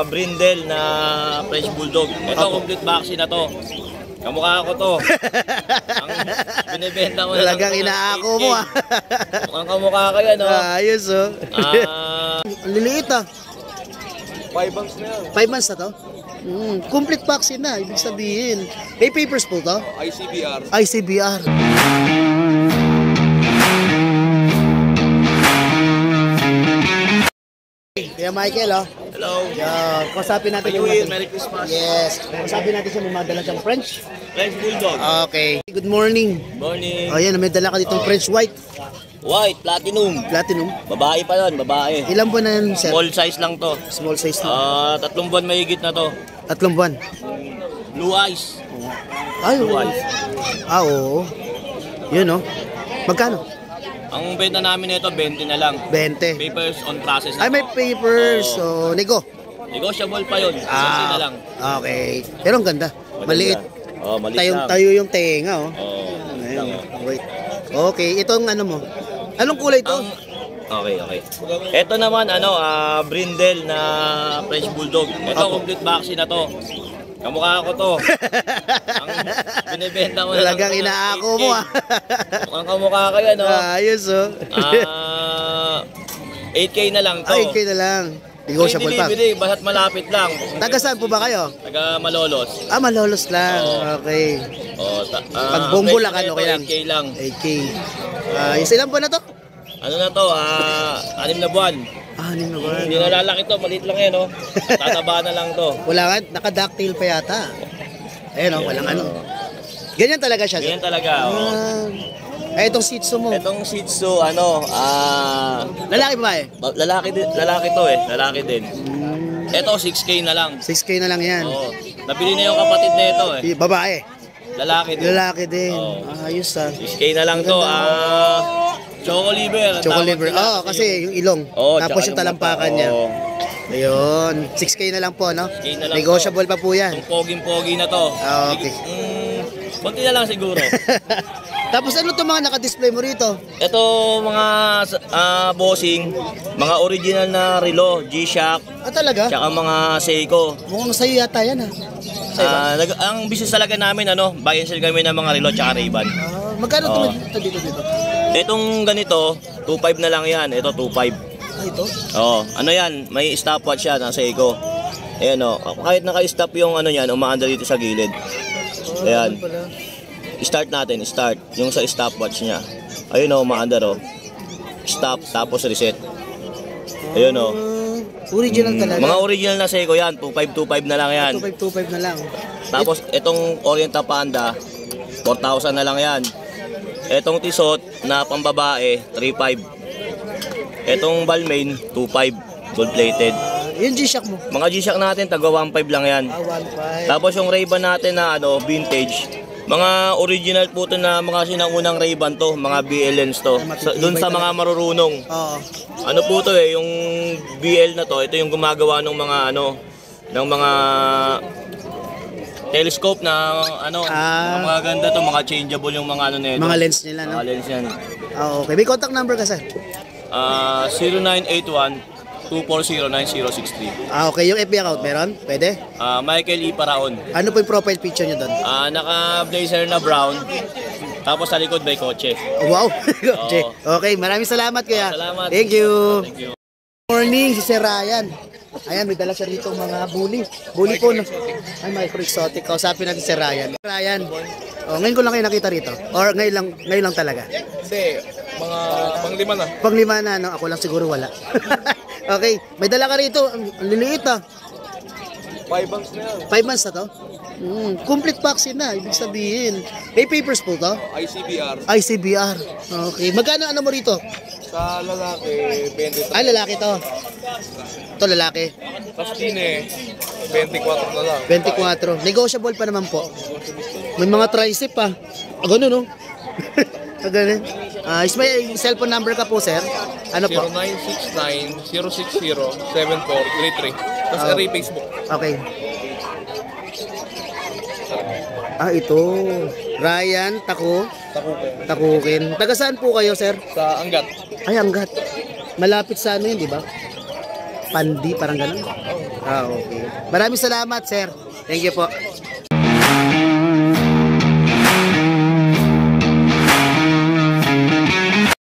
brindle na French Bulldog. Ito, complete vaccine na to. Kamukha ko to. Ang binibenta mo na Talagang inaako mo ah. Mukhang kamukha ka yan, no? Ayos oh. Ang liliit ah. 5 months na yan. 5 months na to? Complete vaccine na, ibig sabihin. May papers po to? ICBR. ICBR. Kaya Michael, oh. Hello. Kausapin natin New Year, Merry Christmas. Yes. Kausapin natin siya, may madala siyang French. French Bulldog. Okay. Good morning. Morning. Oh, yan, may dala ka ditong French white. White, platinum. Platinum. Babae pa yun, babae. Ilan buwan na yan, sir? Small size lang to. Small size na. 3 buwan mahigit na to. 3 buwan. Blue eyes. Ay, Blue oo. eyes. Oo. Yun, oh. Magkano? Ang benta namin nito 20 na lang. 20. Papers on process. Ay, may papers. So, nego. Negotiable pa yun. 60 na lang. Okay. Pero ang ganda. Maliit. Oh, maliit lang. Tayo yung tenga, oh. Oh, Ayun. lang, oh. Wait. Okay, itong ano mo. Anong kulay to? Okay. Ito naman brindle na French Bulldog. Ito complete vaccine na to. Kamukha ko to. Ang binibenta mo na Talagang inaako mo ah. Mukhang kamukha ka yan, no? Ayos oh. 8K na lang to. 8K na lang. Negotiable pa. Delivery, basta't malapit lang. Taga saan po ba kayo? Taga Malolos. Malolos lang. Oo. Okay. Pag Ang Bumbo benta lang, ano nito, kaya? 8K lang. 8K. Yung ilang buwan na to? Ano na to? 6 na buwan. Ano na ba? Hindi na lalaki to, maliit lang yan, no? Tataba na lang to. Wala nga, naka-ducktail pa yata. Ayun oh, walang ano. Ganyan talaga siya. Ganyan talaga, oh. Itong Shih Tzu mo. Itong Shih Tzu, Lalaki ba eh? lalaki to eh, lalaki din. Ito 6K na lang. 6K na lang yan. Oo. Nabili na yung kapatid nito eh. Babae. Lalaki din. Lalaki din. Oo. Ayos ah. 6K na lang to. Choco liver. Choco liver. Kasi yung ilong. Tapos yung talampakan niya. Ayun. 6K na lang po, no? 6K na lang Negotiable pa po yan. Itong poging-pogi na to. Okay. Konti na lang siguro. Tapos ano to mga naka-display mo rito? Ito mga bossing, mga original na relo, G-Shock, Talaga? tsaka mga Seiko. Mukhang sa'yo yata yan ah. Ang business talaga namin, buy and sell kami ng mga relo tsaka Ray-Ban. Magkano ito dito? Itong ganito, 2.5 na lang yan. Ito 2.5. Ito? Oo, ano yan, may stopwatch yan ng Seiko. Ayan kahit naka-stop yung ano yan, umaandar dito sa gilid. Ayan. Start natin, yung sa stopwatch niya. Ayun umaandar Stop, tapos reset. Ayun Original talaga. Mga original na Seiko yan, 2525 na lang yan. 2525 na lang. Tapos itong Oriental Panda, 4,000 na lang yan. Itong Tissot na pambabae, 3,500. Itong Balmain, 2,500, gold plated. Yung G-Shock mo? Mga G-Shock natin, taga 1,500 lang yan. 1,500. Tapos yung Ray-Ban natin na vintage, mga original po to na mga sinangunang Ray-Ban to, mga BL lens to. Doon sa mga marurunong. Oo. Ano po to yung BL na to, ito yung gumagawa ng mga ng mga telescope na mga ganda to, mga changeable yung mga nito. Mga lens nila, no? Mga lens yan. Okay. May contact number ka, sir? 0981-240-9063. Okay. Yung FB account, meron? Pwede? Michael E. Paraon. Ano po yung profile picture nyo doon? Naka-blazer na brown. Tapos sa likod may kotse. Wow! Okay, maraming salamat kaya. Salamat. Thank you. Thank you. Morning, si Sir Ryan. Ayan, may dala siya dito mga bully. Bully po, no? Ay, micro-exotic. Kausapin natin si Ryan. Ryan, ngayon ko lang kayo nakita rito? Or ngayon lang talaga? Hindi, mga panglima na. Panglima na, no? Ako lang siguro wala. Okay, may dala ka rito. Ang liliit ah. 5 months na yan. 5 months na to? Complete vaccine na, ibig sabihin. May papers po to? ICBR. ICBR. Okay, magkano ano mo rito? Sa lalaki, 20. Ay, lalaki to. Ito lalaki. Tapos tine, 24 na lang. 24. Negotiable pa naman po. May mga tricep pa. Ganun, no? Ganun. May cellphone number ka po, sir? Ano po? 0969-060-7433. Tapos area Facebook. Okay. Ito. Ryan, Takukin. Taga saan po kayo, sir? Sa Angat. Ay, Angat. Malapit sa ano yun, di ba? Pandi, parang ganun. Ah, okay. Maraming salamat, sir. Thank you po.